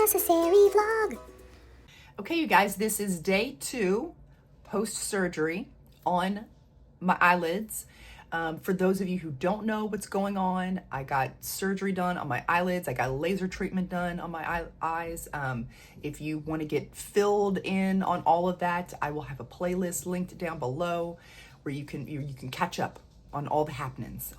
unnecessary vlog. Okay, you guys, this is day 2 post-surgery on my eyelids. For those of you who don't know what's going on, I got surgery done on my eyelids. I got a laser treatment done on my eyes. If you want to get filled in on all of that, I will have a playlist linked down below where you can catch up on all the happenings.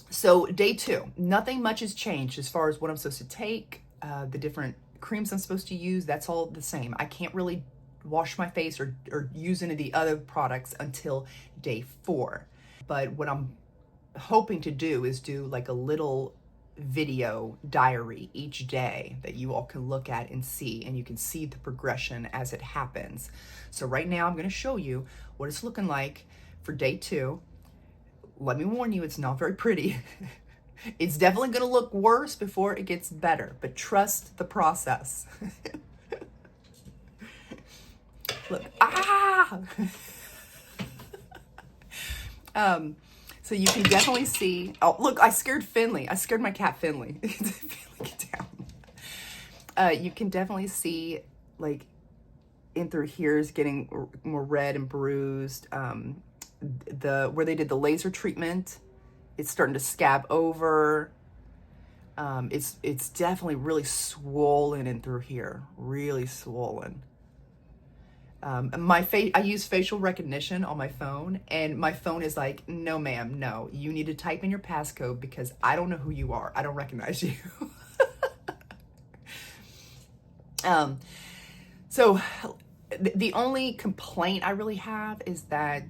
So day 2, nothing much has changed as far as what I'm supposed to take, the different creams I'm supposed to use. That's all the same. I can't really wash my face or use any of the other products until day 4. But what I'm hoping to do is do like a little video diary each day that you all can look at and see, and you can see the progression as it happens. So right now I'm going to show you what it's looking like for day 2. Let me warn you, it's not very pretty. It's definitely going to look worse before it gets better, but trust the process. Look, so you can definitely see, oh, look, I scared Finley. I scared my cat Finley. Finley, get down. You can definitely see, like, in through here is getting more red and bruised. Where they did the laser treatment, it's starting to scab over. It's definitely really swollen in through here, really swollen. I use facial recognition on my phone, and my phone is like, no ma'am, no, you need to type in your passcode because I don't know who you are. I don't recognize you. So the only complaint I really have is that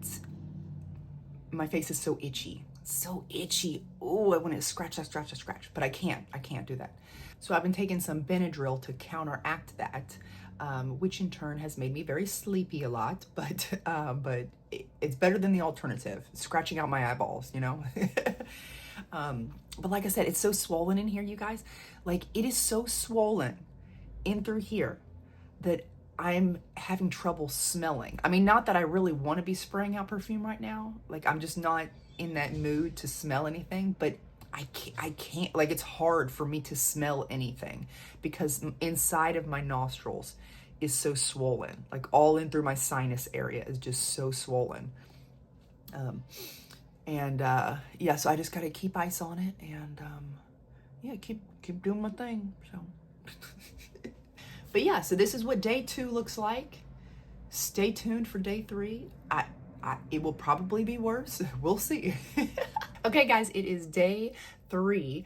my face is so itchy. Oh, I want to scratch, but I can't do that. So I've been taking some Benadryl to counteract that, which in turn has made me very sleepy a lot, but it's better than the alternative, scratching out my eyeballs, you know? But like I said, it's so swollen in here, you guys. Like, it is so swollen in through here that I'm having trouble smelling. I mean, not that I really want to be spraying out perfume right now. Like, I'm just not in that mood to smell anything, but I can't, like, it's hard for me to smell anything because inside of my nostrils is so swollen. Like, all in through my sinus area is just so swollen. Yeah, so I just got to keep ice on it and, yeah, keep doing my thing, so. But yeah, so this is what day 2 looks like. Stay tuned for day 3. It will probably be worse. We'll see. Okay, guys, it is day 3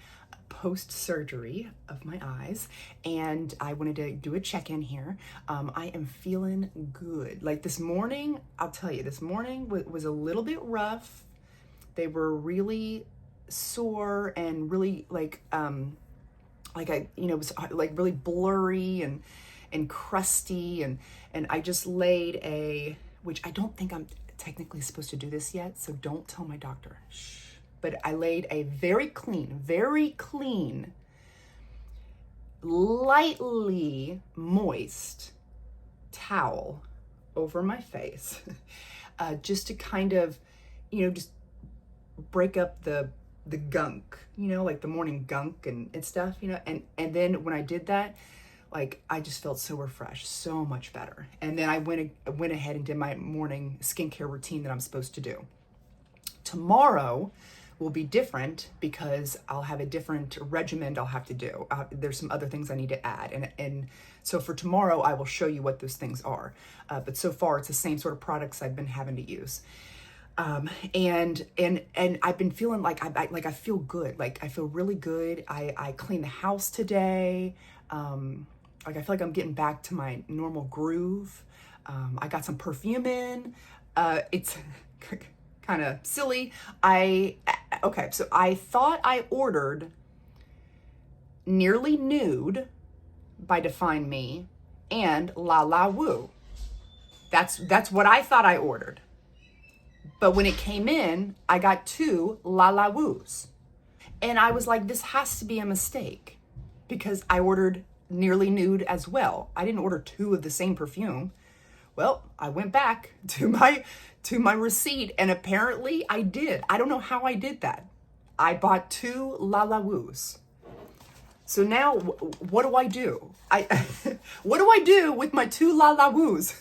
post-surgery of my eyes, and I wanted to do a check-in here. I am feeling good. Like this morning, I'll tell you, this morning was a little bit rough. They were really sore and really it was like really blurry and crusty, and I just laid which I don't think I'm technically supposed to do this yet, so don't tell my doctor. Shh. But I laid a very clean, lightly moist towel over my face, just to kind of, just break up the gunk, like the morning gunk and stuff, and then when I did that, like, I just felt so refreshed, so much better. And then I went ahead and did my morning skincare routine that I'm supposed to do. Tomorrow will be different because I'll have a different regimen I'll have to do. There's some other things I need to add. And so for tomorrow, I will show you what those things are. But so far, it's the same sort of products I've been having to use. And I've been feeling like I feel good. Like, I feel really good. I cleaned the house today. Like, I feel like I'm getting back to my normal groove. I got some perfume in. It's kind of silly. Okay, so I thought I ordered Nearly Nude by Define Me and La La Woo. That's what I thought I ordered. But when it came in, I got 2 La La Woos. And I was like, this has to be a mistake because I ordered Nearly Nude as well. I didn't order 2 of the same perfume. Well, I went back to my receipt, and apparently I did. I don't know how I did that. I bought 2 La La Woos. So now what do I do? What do I do with my 2 La La Woos?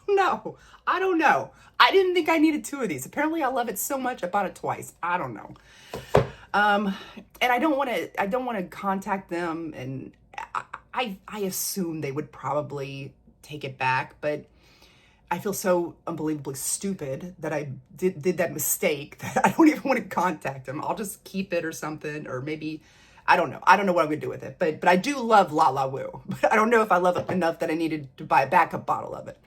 No, I don't know. I didn't think I needed 2 of these. Apparently I love it so much I bought it twice. I don't know. And I don't want to contact them, and I assume they would probably take it back, but I feel so unbelievably stupid that I did that mistake that I don't even want to contact them. I'll just keep it or something, or maybe, I don't know. I don't know what I'm gonna do with it, but I do love La La Woo. But I don't know if I love it enough that I needed to buy a backup bottle of it.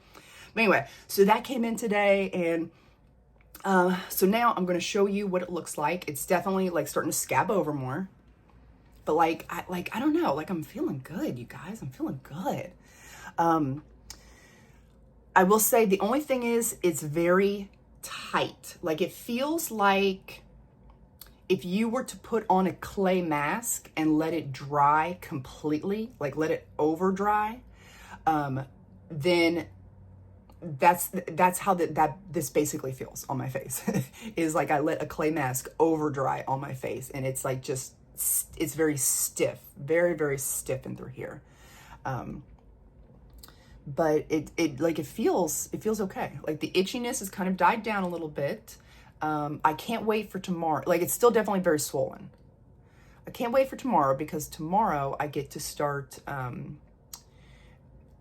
But anyway, so that came in today, and so now I'm gonna show you what it looks like. It's definitely like starting to scab over more, but I don't know, like I'm feeling good, you guys. I'm feeling good. I will say the only thing is it's very tight. Like it feels like if you were to put on a clay mask and let it dry completely, like let it over dry, then that's how this basically feels on my face. Is like I let a clay mask over dry on my face, and it's like just, it's very stiff, very, very stiff in through here. But it feels okay. Like the itchiness has kind of died down a little bit. I can't wait for tomorrow. Like it's still definitely very swollen. I can't wait for tomorrow, because tomorrow I get to start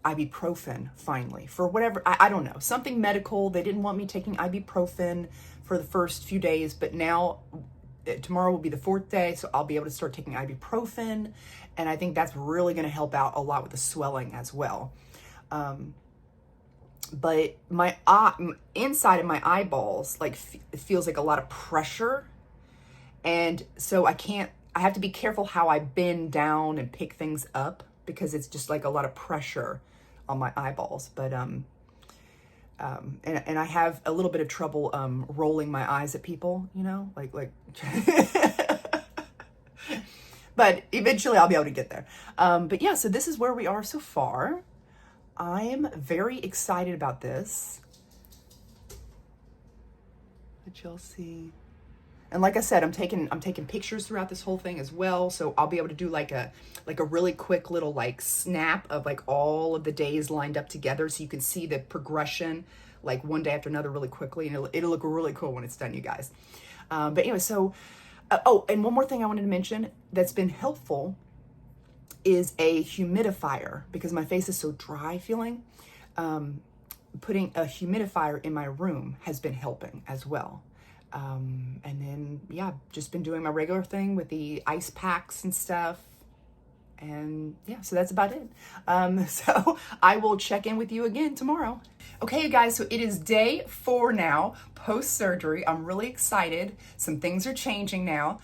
ibuprofen finally, for whatever, I don't know, something medical. They didn't want me taking ibuprofen for the first few days, but now tomorrow will be the 4th day, so I'll be able to start taking ibuprofen, and I think that's really going to help out a lot with the swelling as well. But my inside of my eyeballs, like it feels like a lot of pressure, and so I have to be careful how I bend down and pick things up, because it's just like a lot of pressure on my eyeballs. But and I have a little bit of trouble rolling my eyes at people, you know, like but eventually I'll be able to get there. But yeah, so this is where we are so far. I'm very excited about this. But you'll see. And like I said, I'm taking pictures throughout this whole thing as well, so I'll be able to do like a really quick little like snap of like all of the days lined up together, so you can see the progression like one day after another really quickly, and it'll look really cool when it's done, you guys. But anyway, so oh, and one more thing I wanted to mention that's been helpful is a humidifier, because my face is so dry feeling. Putting a humidifier in my room has been helping as well. And then, yeah, just been doing my regular thing with the ice packs and stuff. And yeah, so that's about it. So I will check in with you again tomorrow. Okay, you guys, so it is day 4 now, post-surgery. I'm really excited. Some things are changing now.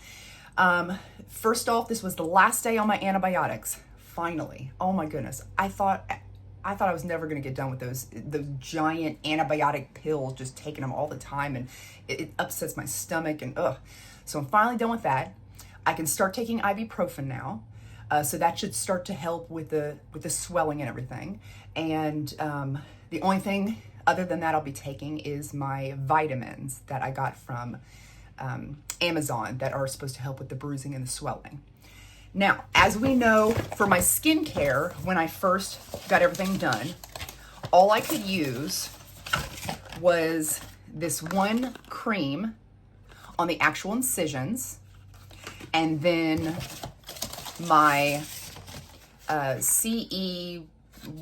First off, this was the last day on my antibiotics. Finally. Oh my goodness. I thought I was never going to get done with those giant antibiotic pills, just taking them all the time, and it upsets my stomach, and ugh. So I'm finally done with that. I can start taking ibuprofen now. So that should start to help with the swelling and everything. And the only thing other than that I'll be taking is my vitamins that I got from Amazon that are supposed to help with the bruising and the swelling. Now, as we know, for my skincare, when I first got everything done, all I could use was this one cream on the actual incisions, and then my CE,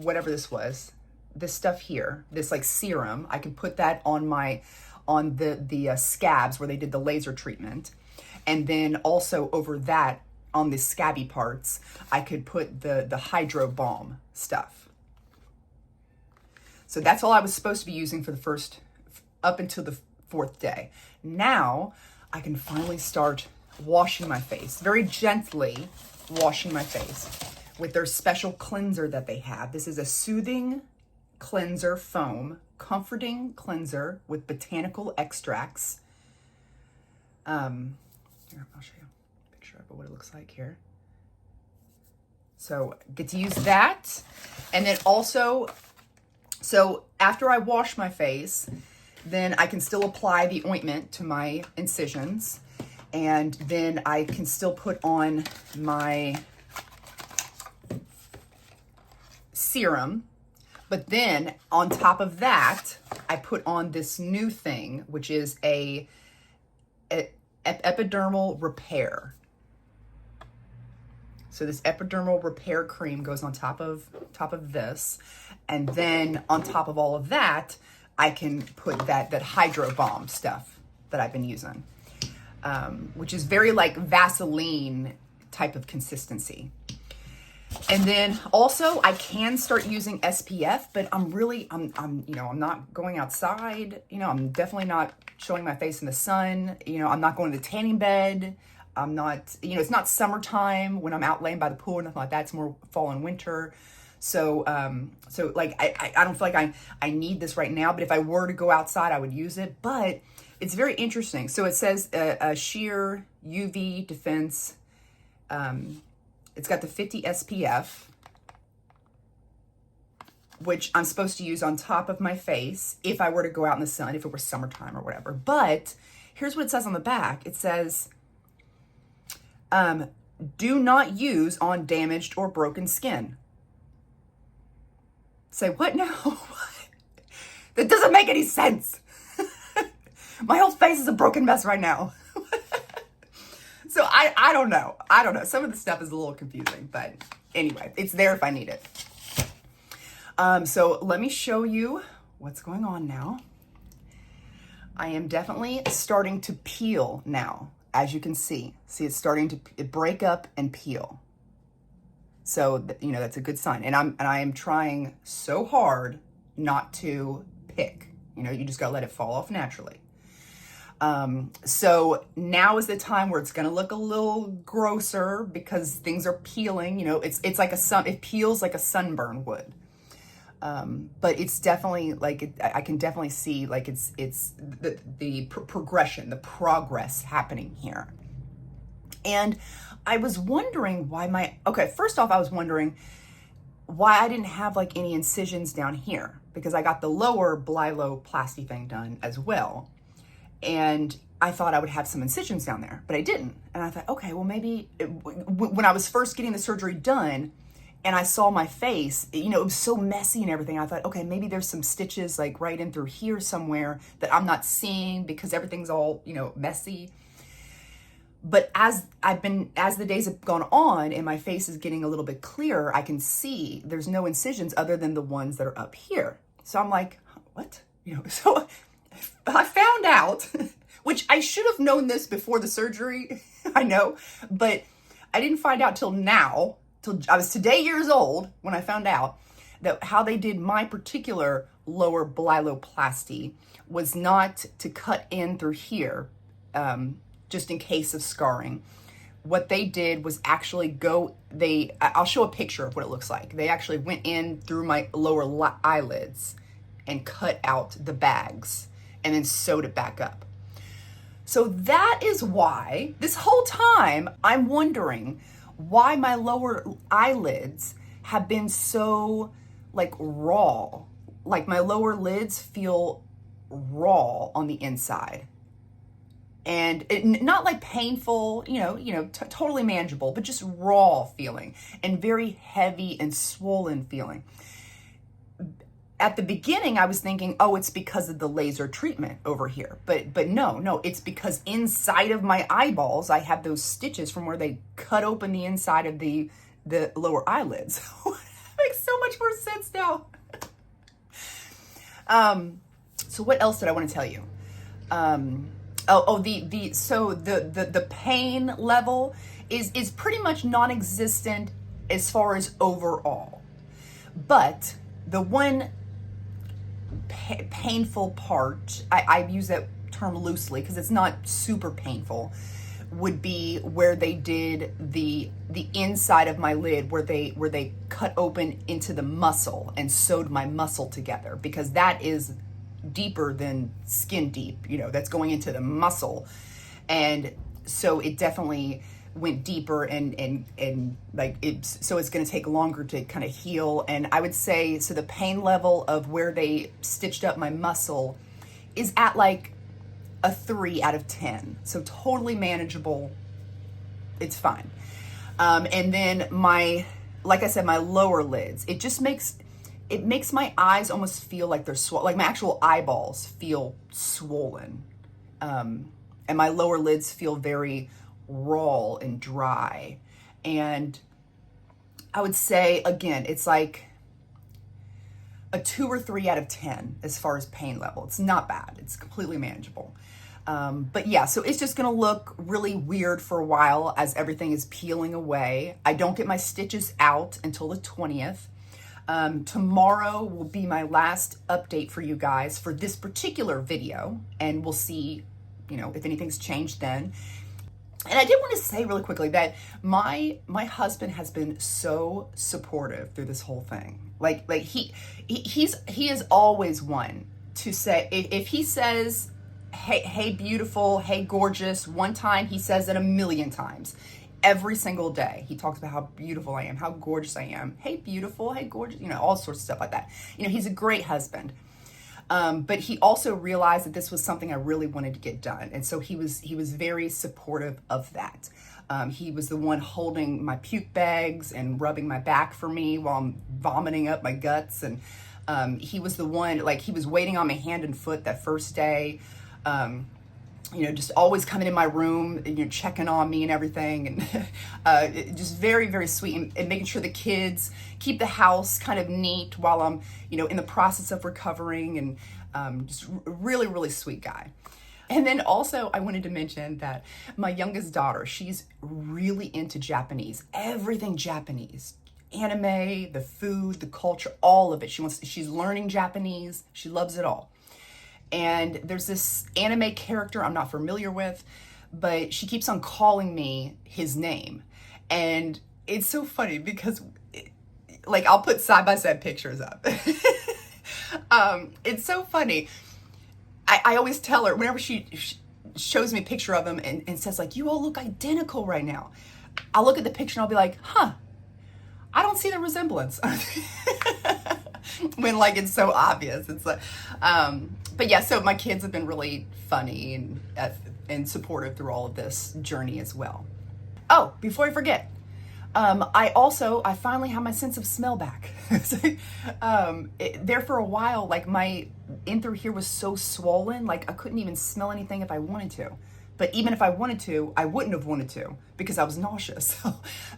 whatever this was, this stuff here, this like serum, I can put that on the scabs where they did the laser treatment. And then also over that, on the scabby parts, I could put the Hydro Balm stuff. So that's all I was supposed to be using for the first, up until the 4th day. Now I can finally start washing my face, very gently washing my face with their special cleanser that they have. This is a soothing cleanser foam, comforting cleanser with botanical extracts. Here, I'll show you a picture of what it looks like here. So get to use that. And then also, so after I wash my face, then I can still apply the ointment to my incisions. And then I can still put on my serum. But then on top of that, I put on this new thing, which is a epidermal repair. So this epidermal repair cream goes on top of this. And then on top of all of that, I can put that Hydro Balm stuff that I've been using, which is very like Vaseline type of consistency. And then also I can start using SPF, but I'm not going outside. I'm definitely not showing my face in the sun. I'm not going to the tanning bed. I'm not, it's not summertime when I'm out laying by the pool or nothing like that. It's more fall and winter. So like, I don't feel like I need this right now, but if I were to go outside, I would use it. But it's very interesting. So it says a sheer UV defense. It's got the 50 SPF, which I'm supposed to use on top of my face if I were to go out in the sun, if it were summertime or whatever. But here's what it says on the back. It says, do not use on damaged or broken skin. Say, what now? What? That doesn't make any sense. My whole face is a broken mess right now. So I don't know. Some of the stuff is a little confusing, but anyway, it's there if I need it. So let me show you what's going on now. I am definitely starting to peel now, as you can see. See, it's starting to break up and peel. So, that's a good sign. And I am trying so hard not to pick. You just gotta let it fall off naturally. So now is the time where it's going to look a little grosser because things are peeling, it's like it peels like a sunburn would. But it's definitely like, I can definitely see like it's the progression, the progress happening here. And I was wondering why first off, I was wondering why I didn't have like any incisions down here, because I got the lower Blepharoplasty thing done as well. And I thought I would have some incisions down there, but I didn't. And I thought, okay, well, maybe when I was first getting the surgery done and I saw my face, it was so messy and everything. I thought, okay, maybe there's some stitches like right in through here somewhere that I'm not seeing because everything's all, messy. But as the days have gone on and my face is getting a little bit clearer, I can see there's no incisions other than the ones that are up here. So I'm like, what? So I found out, which I should have known this before the surgery, I know, but I didn't find out till I was today years old when I found out that how they did my particular lower Blepharoplasty was not to cut in through here, just in case of scarring. What they did was actually I'll show a picture of what it looks like. They actually went in through my lower eyelids and cut out the bags and then sewed it back up. So that is why this whole time I'm wondering why my lower eyelids have been so like raw. Like my lower lids feel raw on the inside. And not like painful, totally manageable, but just raw feeling and very heavy and swollen feeling. At the beginning, I was thinking, oh, it's because of the laser treatment over here. But no, it's because inside of my eyeballs, I have those stitches from where they cut open the inside of the lower eyelids. It makes so much more sense now. So what else did I want to tell you? The pain level is pretty much non-existent as far as overall. But the one painful part, I use that term loosely because it's not super painful, would be where they did the inside of my lid, where they cut open into the muscle and sewed my muscle together, because that is deeper than skin deep, that's going into the muscle. And so it definitely went deeper and like so it's going to take longer to kind of heal. And I would say, so the pain level of where they stitched up my muscle is at like a 3 out of 10. So totally manageable. It's fine. And then like I said, my lower lids, it just makes, it makes my eyes almost feel like they're like my actual eyeballs feel swollen. And my lower lids feel very raw and dry. And I would say, again, it's like a 2 or 3 out of 10 as far as pain level. It's not bad. It's completely manageable. But yeah, so it's just gonna look really weird for a while as everything is peeling away. I don't get my stitches out until the 20th. Tomorrow will be my last update for you guys for this particular video, and we'll see, you know, if anything's changed then. And I did want to say really quickly that my husband has been so supportive through this whole thing. Like he is always one to say, if he says, hey beautiful, hey gorgeous, one time, he says it a million times. Every single day, he talks about how beautiful I am, how gorgeous I am. Hey, beautiful. Hey, gorgeous. You know, all sorts of stuff like that. You know, he's a great husband. But he also realized that this was something I really wanted to get done. And so he was very supportive of that. He was the one holding my puke bags and rubbing my back for me while I'm vomiting up my guts. And he was the one, like, he was waiting on my hand and foot that first day. You know, just always coming in my room and, you know, checking on me and everything. And just very, very sweet, and making sure the kids keep the house kind of neat while I'm, you know, in the process of recovering, and just really, really sweet guy. And then also I wanted to mention that my youngest daughter, she's really into Japanese, everything Japanese, anime, the food, the culture, all of it. She's learning Japanese. She loves it all. And there's this anime character I'm not familiar with, but she keeps on calling me his name. And it's so funny because, like, I'll put side-by-side pictures up. It's so funny. I always tell her, whenever she shows me a picture of him and says, like, you all look identical right now, I'll look at the picture and I'll be like, huh, I don't see the resemblance. When, like, it's so obvious. It's like, but yeah, so my kids have been really funny and supportive through all of this journey as well. Oh, before I forget, I finally have my sense of smell back. There for a while, like, my in through here was so swollen, like I couldn't even smell anything if I wanted to. But even if I wanted to, I wouldn't have wanted to because I was nauseous.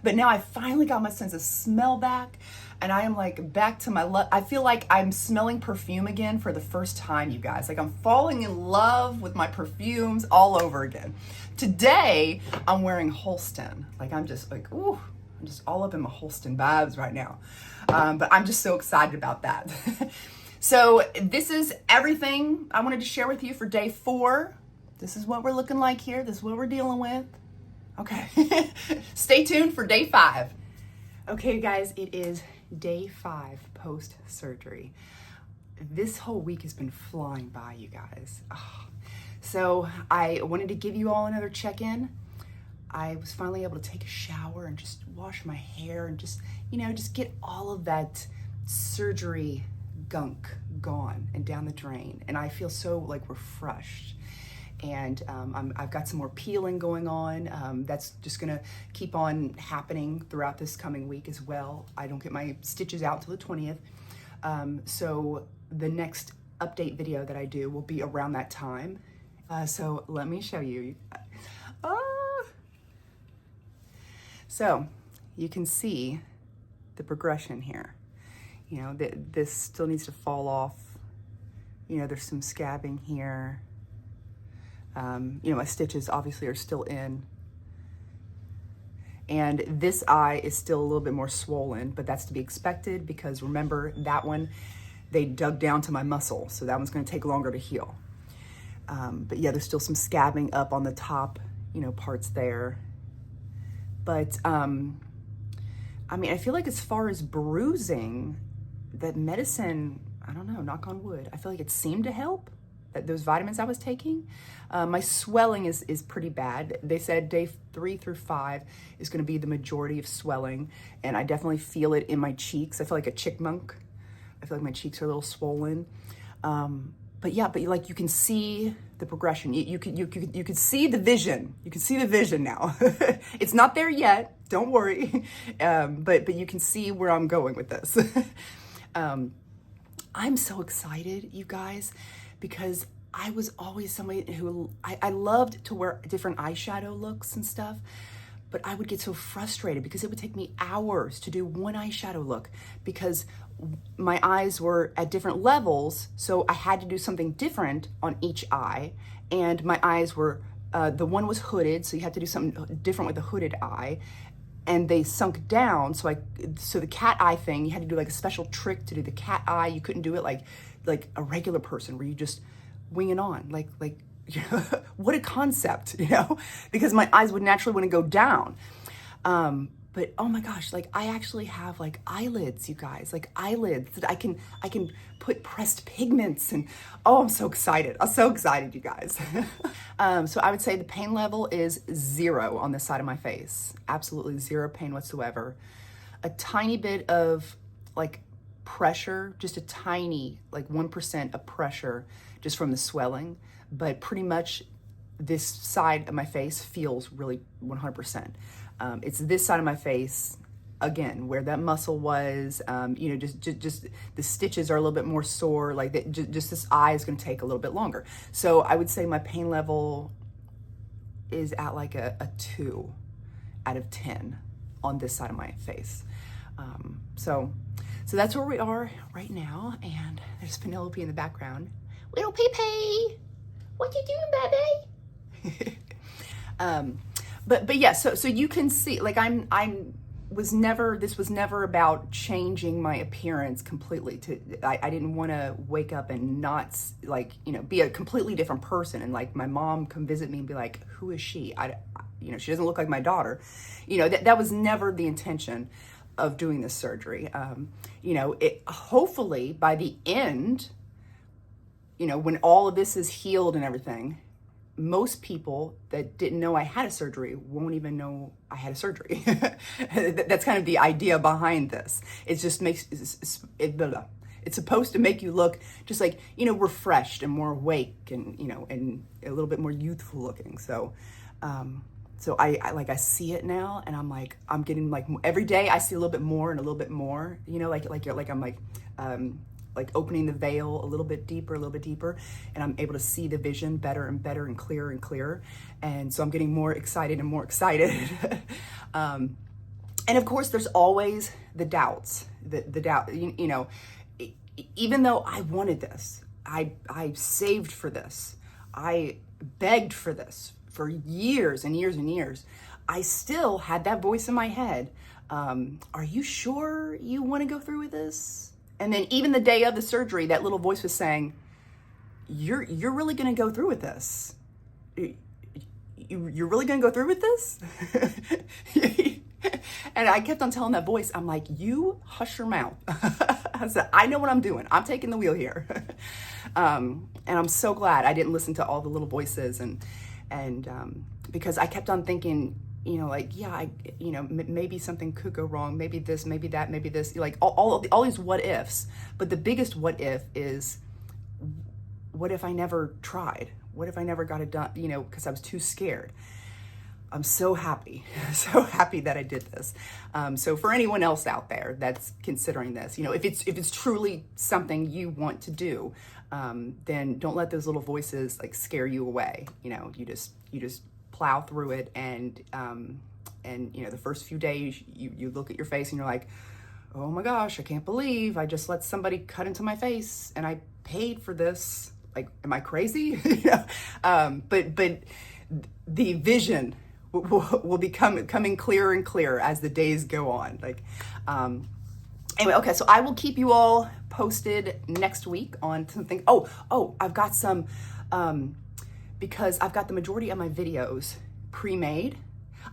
But now I finally got my sense of smell back, and I am like back to my I feel like I'm smelling perfume again for the first time, you guys. Like, I'm falling in love with my perfumes all over again. Today, I'm wearing Holston. Like, I'm just like, ooh, I'm just all up in my Holston vibes right now. But I'm just so excited about that. So this is everything I wanted to share with you for day 4. This is what we're looking like here. This is what we're dealing with. Okay. Stay tuned for day 5. Okay, guys, it is day 5 post-surgery. This whole week has been flying by, you guys. Oh. So I wanted to give you all another check-in. I was finally able to take a shower and just wash my hair and just, you know, just get all of that surgery gunk gone and down the drain. And I feel so, like, refreshed. And I've got some more peeling going on. That's just gonna keep on happening throughout this coming week as well. I don't get my stitches out till the 20th. So the next update video that I do will be around that time. So let me show you. So you can see the progression here. You know, this still needs to fall off. You know, there's some scabbing here. You know, my stitches obviously are still in. And this eye is still a little bit more swollen, but that's to be expected because remember that one, they dug down to my muscle. So that one's gonna take longer to heal. But yeah, there's still some scabbing up on the top, you know, parts there. But I mean, I feel like as far as bruising, that medicine, I don't know, knock on wood, I feel like it seemed to help. Those vitamins I was taking. My swelling is pretty bad. They said day 3 through 5 is going to be the majority of swelling, and I definitely feel it in my cheeks. I feel like a chipmunk. I feel like my cheeks are a little swollen. But yeah, but like you can see the progression. You could see the vision. You can see the vision now. It's not there yet. Don't worry. But you can see where I'm going with this. I'm so excited, you guys, because I was always somebody who, I loved to wear different eyeshadow looks and stuff, but I would get so frustrated because it would take me hours to do one eyeshadow look because my eyes were at different levels, so I had to do something different on each eye, and my eyes were, the one was hooded, so you had to do something different with a hooded eye, and they sunk down, so the cat eye thing, you had to do like a special trick to do the cat eye. You couldn't do it like a regular person where you just wing it on, like you know, what a concept, you know, because my eyes would naturally want to go down. But oh my gosh, like I actually have like eyelids, you guys, like eyelids that I can put pressed pigments, and oh, I'm so excited. I'm so excited, you guys. So I would say the pain level is 0 on this side of my face. Absolutely 0 pain whatsoever. A tiny bit of like pressure, just a tiny, like 1% of pressure just from the swelling, but pretty much this side of my face feels really 100%. It's this side of my face, again, where that muscle was, you know, just the stitches are a little bit more sore, like just this eye is gonna take a little bit longer. So I would say my pain level is at like a 2 out of 10 on this side of my face. So that's where we are right now, and there's Penelope in the background. Little Pee-Pee, what you doing, baby? But yeah, so you can see, like this was never about changing my appearance completely. I didn't want to wake up and not, like, you know, be a completely different person, and like my mom come visit me and be like, who is she? You know, she doesn't look like my daughter. You know, that was never the intention of doing this surgery. You know, hopefully by the end, you know, when all of this is healed and everything, most people that didn't know I had a surgery won't even know I had a surgery. That's kind of the idea behind this. It just makes, it's supposed to make you look just like, you know, refreshed and more awake, and, you know, and a little bit more youthful looking. So, I see it now, and I'm getting like, every day I see a little bit more and a little bit more, you know, I'm like opening the veil a little bit deeper, and I'm able to see the vision better and better and clearer. And so I'm getting more excited and more excited. And of course, there's always the doubts, the doubt, you know, even though I wanted this, I saved for this, I begged for this for years and years and years, I still had that voice in my head. Are you sure you want to go through with this? And then even the day of the surgery, that little voice was saying, you're really going to go through with this? You're really going to go through with this? And I kept on telling that voice, I'm like, you hush your mouth. I said, I know what I'm doing. I'm taking the wheel here. And I'm so glad I didn't listen to all the little voices, and because I kept on thinking, you know, like, yeah, you know, maybe something could go wrong, maybe this, maybe that, maybe this, like all these what ifs. But the biggest what if is, what if I never tried? What if I never got it done? You know, because I was too scared. I'm so happy that I did this. So for anyone else out there that's considering this, you know, if it's truly something you want to do, then don't let those little voices like scare you away. You know, you just plow through it, and you know, the first few days you look at your face and you're like, oh my gosh, I can't believe I just let somebody cut into my face and I paid for this. Like, am I crazy? But the vision will be coming clearer and clearer as the days go on. Like, anyway, okay, so I will keep you all posted next week on something. Oh, I've got some, because I've got the majority of my videos pre-made.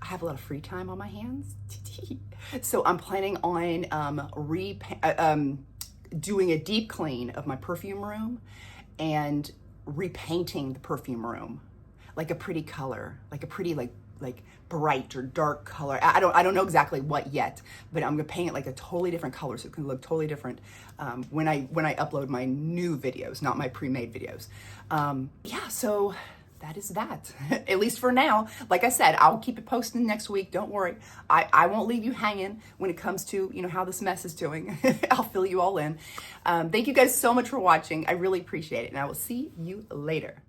I have a lot of free time on my hands. So I'm planning on doing a deep clean of my perfume room and repainting the perfume room like a pretty color, like a pretty like bright or dark color. I don't know exactly what yet, but I'm gonna paint it like a totally different color so it can look totally different when I upload my new videos, not my pre-made videos. Yeah, so that is that. At least for now. Like I said, I'll keep it posted next week. Don't worry. I won't leave you hanging when it comes to, how this mess is doing. I'll fill you all in. Thank you guys so much for watching. I really appreciate it. And I will see you later.